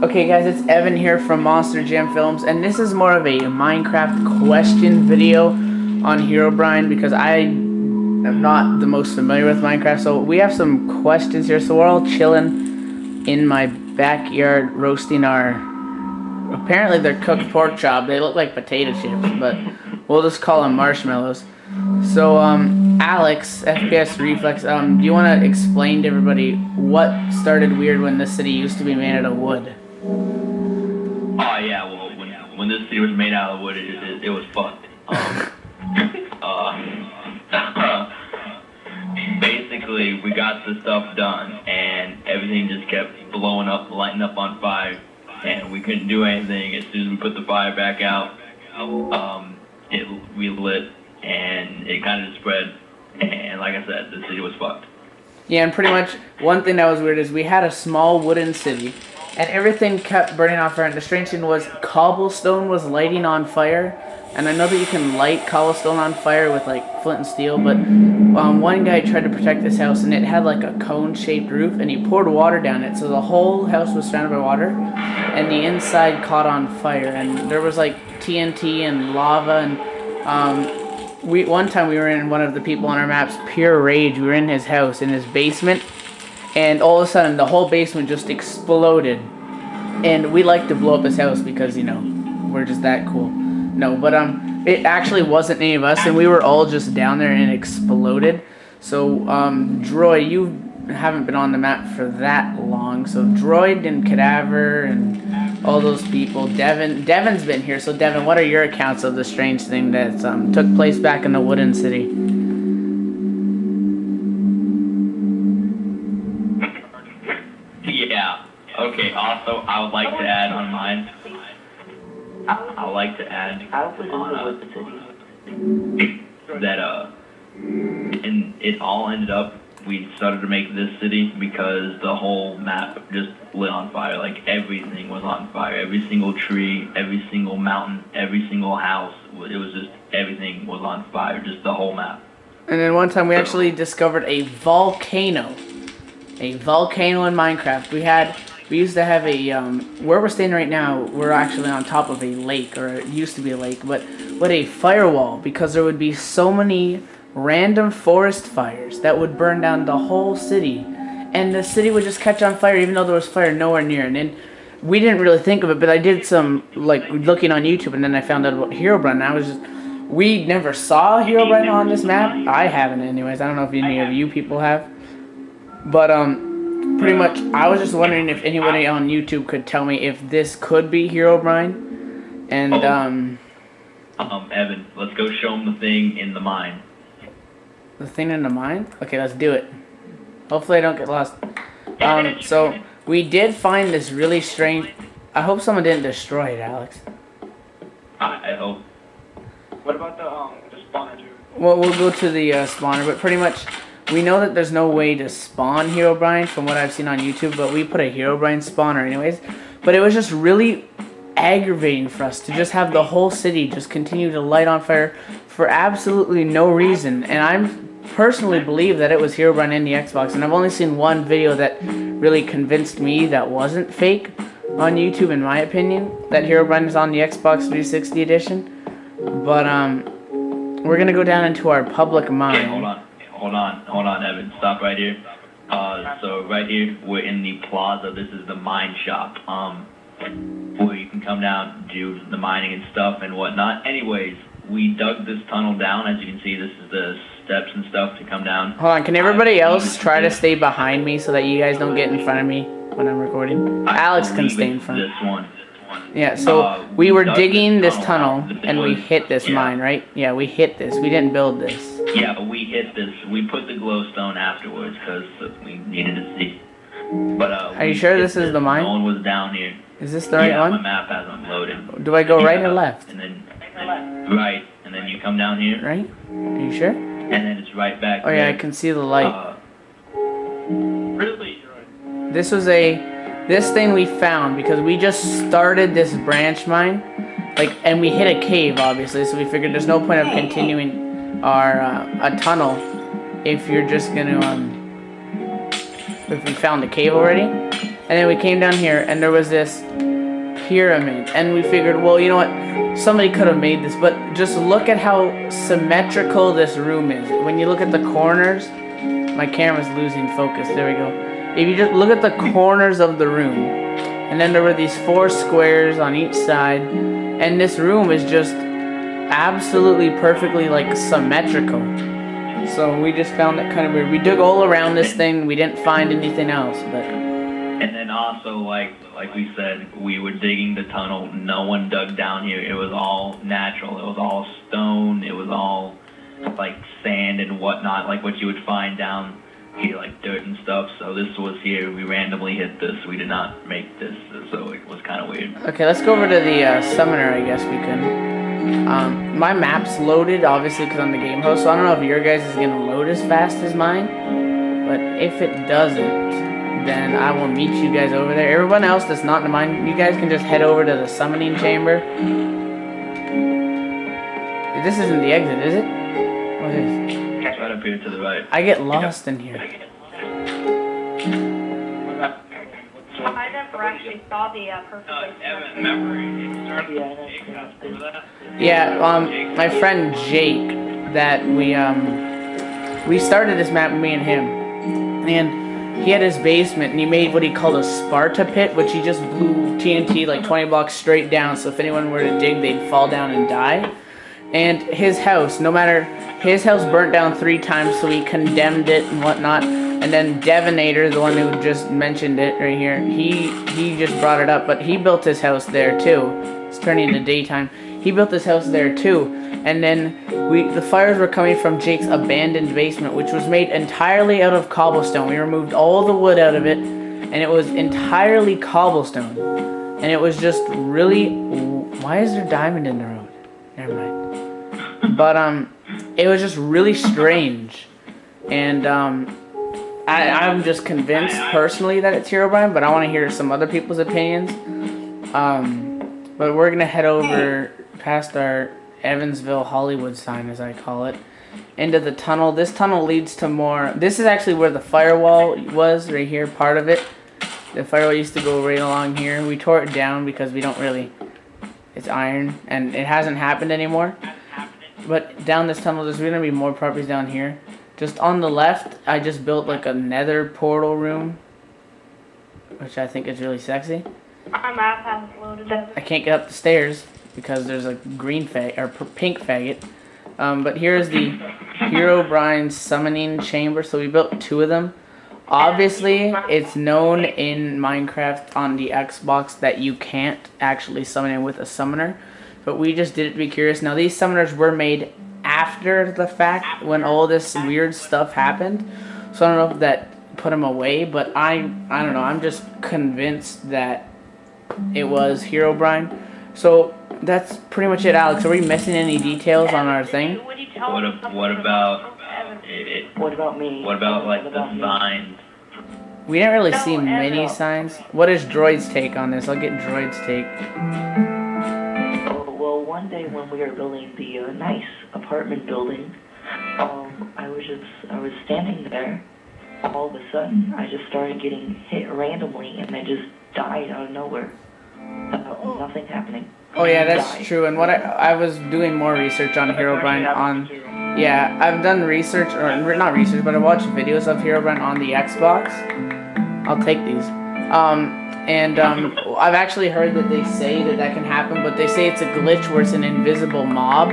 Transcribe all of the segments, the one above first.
Okay guys, it's Evan here from MonsterJamFilms, and this is more of a Minecraft question video on Herobrine because I am not the most familiar with Minecraft. So we have some questions here. So we're all chilling in my backyard roasting our, apparently they're cooked pork chop. They look like potato chips, but we'll just call them marshmallows. So Alex, FPS Reflex, do you want to explain to everybody what started weird when this city used to be made out of wood? Oh yeah, well when this city was made out of wood, it was fucked. Basically, we got the stuff done, and everything just kept blowing up, lighting up on fire, and we couldn't do anything. As soon as we put the fire back out, it relit, and it kind of just spread. And like I said, the city was fucked. Yeah, and pretty much one thing that was weird is we had a small wooden city, and everything kept burning on fire. And the strange thing was cobblestone was lighting on fire. And I know that you can light cobblestone on fire with like flint and steel, but one guy tried to protect this house, and it had like a cone-shaped roof, and he poured water down it, so the whole house was surrounded by water, and the inside caught on fire, and there was like TNT and lava, and one time we were in one of the people on our maps, Pure Rage. We were in his house, in his basement, and all of a sudden the whole basement just exploded, and we like to blow up his house because, you know, we're just that cool. No, but it actually wasn't any of us, and we were all just down there, and it exploded. So Droid, you haven't been on the map for that long, so Droid and Cadaver and all those people, Devin's been here. So Devin, what are your accounts of the strange thing that took place back in the wooden city? Yeah. Okay. Also, I would like to add on mine. I would like to add on that and it all ended up, we started to make this city because the whole map just lit on fire. Like everything was on fire. Every single tree, every single mountain, every single house. It was just, everything was on fire. Just the whole map. And then one time we actually discovered a volcano. A volcano in Minecraft. We used to have a, where we're standing right now, we're actually on top of a lake, or it used to be a lake, but with a firewall, because there would be so many random forest fires that would burn down the whole city, and the city would just catch on fire even though there was fire nowhere near. And then we didn't really think of it, but I did some, like, looking on YouTube, and then I found out about Herobrine, and I was just, we never saw Herobrine on this map. I haven't anyways. I don't know if any of you people have, but, pretty much, I was just wondering if anybody on YouTube could tell me if this could be Herobrine. And, Evan, let's go show him the thing in the mine. The thing in the mine? Okay, let's do it. Hopefully I don't get lost. So, we did find this really strange... I hope someone didn't destroy it, Alex. I hope. What about the spawner, too? Well, we'll go to the spawner, but pretty much... We know that there's no way to spawn Herobrine from what I've seen on YouTube, but we put a Herobrine spawner anyways. But it was just really aggravating for us to just have the whole city just continue to light on fire for absolutely no reason. And I personally believe that it was Herobrine in the Xbox, and I've only seen one video that really convinced me that wasn't fake on YouTube, in my opinion, that Herobrine is on the Xbox 360 edition. But we're gonna go down into our public mine. Okay, hold on, Evan. Stop right here. So right here, we're in the plaza. This is the mine shop, where you can come down, do the mining and stuff and whatnot. Anyways, we dug this tunnel down. As you can see, this is the steps and stuff to come down. Hold on, can everybody else try to stay behind me so that you guys don't get in front of me when I'm recording? Alex can stay in front. This one. Yeah, so we were digging this tunnel, and we hit this mine, right? Yeah, we hit this. We didn't build this. Yeah, we hit this. We put the glowstone afterwards because we needed to see. But are you sure this is the mine? No one was down here. Is this the right one? Yeah, my map hasn't loaded. Do I go right or left? And then right, and then you come down here. Right? Are you sure? And then it's right back. Oh yeah, I can see the light. Really? This was this thing we found because we just started this branch mine, like, and we hit a cave obviously, so we figured there's no point of continuing our a tunnel if you're just gonna if we found a cave already. And then we came down here, and there was this pyramid, and we figured, well, you know what? Somebody could have made this, but just look at how symmetrical this room is. When you look at the corners, my camera's losing focus. There we go. If you just look at the corners of the room, and then there were these 4 squares on each side, and this room is just absolutely perfectly like symmetrical. So we just found that kind of weird. We dug all around this thing. We didn't find anything else, but. And then also, like we said, we were digging the tunnel. No one dug down here. It was all natural. It was all stone. It was all like sand and whatnot, like what you would find down here, like dirt and stuff. So this was here. We randomly hit this. We did not make this, so it was kind of weird. Okay, let's go over to the summoner. I guess we can. My map's loaded, obviously, because I'm the game host. So I don't know if your guys is gonna load as fast as mine, but if it doesn't, then I will meet you guys over there. Everyone else that's not in mine, you guys can just head over to the summoning chamber. This isn't the exit, is it? What is it? It's right up here to the right. I get lost in here. I never actually saw the perfect Yeah, my friend Jake, that we started this map, me and him, and he had his basement, and he made what he called a Sparta pit, which he just blew TNT like 20 blocks straight down, so if anyone were to dig, they'd fall down and die. And his house, his house burnt down 3 times, so he condemned it and whatnot. And then Devonator, the one who just mentioned it right here, he just brought it up, but he built his house there too. It's turning into daytime. He built his house there too. And then the fires were coming from Jake's abandoned basement, which was made entirely out of cobblestone. We removed all the wood out of it, and it was entirely cobblestone. And it was just really, why is there diamond in the road? Never mind. But it was just really strange. And I'm just convinced personally that it's Herobrine, but I want to hear some other people's opinions. But we're gonna head over past our Evansville Hollywood sign, as I call it, into the tunnel. This tunnel leads to more. This is actually where the firewall was, right here, part of it. The firewall used to go right along here. We tore it down because we don't really. It's iron, and it hasn't happened anymore. But down this tunnel, there's gonna be more properties down here. Just on the left, I just built like a nether portal room, which I think is really sexy. My map hasn't loaded up. I can't get up the stairs because there's a green pink faggot. But here's the Herobrine summoning chamber. So we built 2 of them. Obviously, it's known in Minecraft on the Xbox that you can't actually summon it with a summoner. But we just did it to be curious. Now, these summoners were made after the fact, when all this weird stuff happened. So I don't know if that put them away, but I don't know. I'm just convinced that it was Herobrine. So that's pretty much it, Alex. Are we missing any details on our thing? What about me? What about like the signs? We didn't really see many signs. What is Droid's take on this? I'll get Droid's take. Well, one day when we were building the nice apartment building, I was standing there. All of a sudden, I just started getting hit randomly, and I just died out of nowhere. Nothing happening. Oh yeah, that's true. And what I was doing more research on Herobrine on. Yeah, I've done research, or not research, but I watched videos of Herobrine on the Xbox. I'll take these. I've actually heard that they say that can happen, but they say it's a glitch where it's an invisible mob,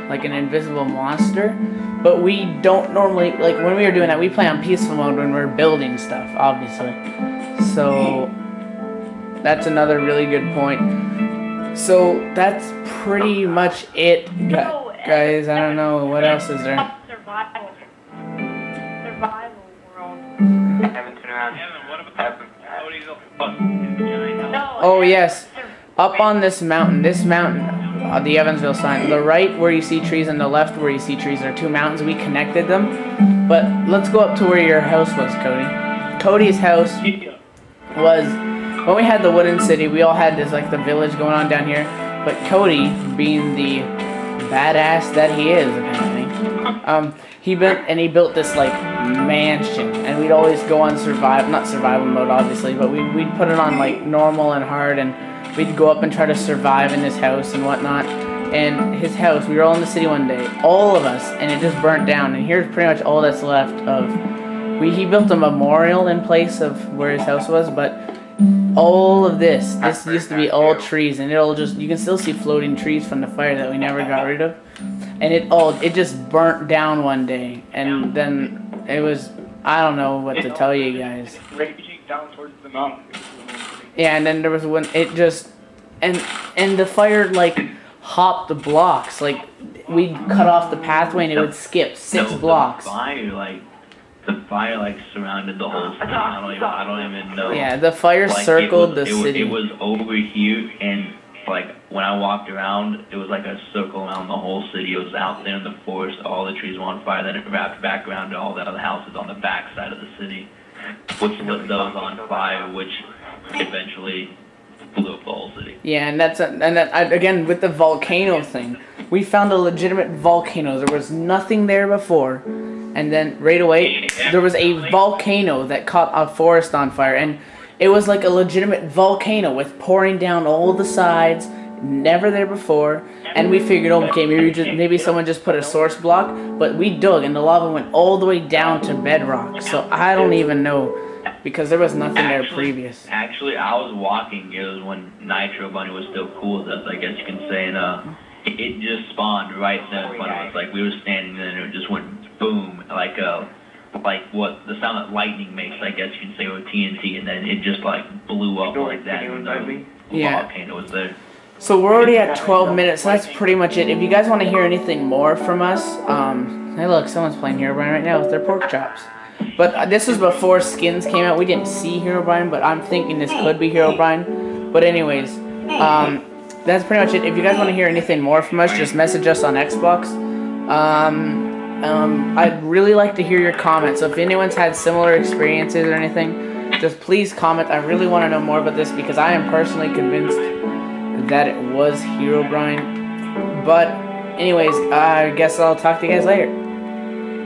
like an invisible monster. But we don't normally, like when we were doing that, we play on peaceful mode when we're building stuff, obviously. So that's another really good point. So that's pretty much it, guys. I don't know, what else is there? Survival world. Haven't turned around. Oh yes, up on this mountain, the Evansville sign, the right where you see trees and the left where you see trees are 2 mountains. We connected them, but let's go up to where your house was, Cody. Cody's house was, when we had the wooden city, we all had this, like, the village going on down here, but Cody, being the badass that he is, apparently, he built this, like, mansion, and we'd always go on not survival mode obviously, but we'd put it on like normal and hard, and we'd go up and try to survive in his house and whatnot. And his house, we were all in the city one day, all of us, and it just burnt down. And here's pretty much all that's left of. He built a memorial in place of where his house was, but all of this used to be all trees, and you can still see floating trees from the fire that we never got rid of. And it just burnt down one day, and then it was, I don't know what to tell you guys. Raging down towards the mountain. Yeah, and then there was one, it just, and the fire like hopped the blocks, like we'd cut off the pathway and it would skip 6 blocks. The fire like surrounded the whole city. I don't even know. Yeah, the fire circled the city. It was over here, and like when I walked around, it was like a circle around the whole city. It was out there in the forest. All the trees were on fire. Then it wrapped back around to all the other houses on the back side of the city, which lit those on fire, which eventually blew up the whole city. Yeah, and again with the volcano thing, we found a legitimate volcano. There was nothing there before. And then right away, there was a volcano that caught a forest on fire, and it was like a legitimate volcano with pouring down all the sides, never there before. And we figured, oh, okay, maybe someone just put a source block, but we dug, and the lava went all the way down to bedrock. So I don't even know, because there was nothing there previous. Actually, I was walking. It was when Nitro Bunny was still cool with us, I guess you can say, and it just spawned right there in front of us. Like we were standing there, and it just went boom, like what the sound that lightning makes, I guess you can say, with TNT, and then it just like blew up like that, and the volcano was there. So we're already at 12 minutes, so that's pretty much it. If you guys want to hear anything more from us, hey look, someone's playing Herobrine right now with their pork chops. But this was before skins came out. We didn't see Herobrine, but I'm thinking this could be Herobrine. But anyways, that's pretty much it. If you guys want to hear anything more from us, just message us on Xbox. I'd really like to hear your comments. So if anyone's had similar experiences or anything, just please comment. I really want to know more about this, because I am personally convinced that it was Herobrine. But anyways, I guess I'll talk to you guys later.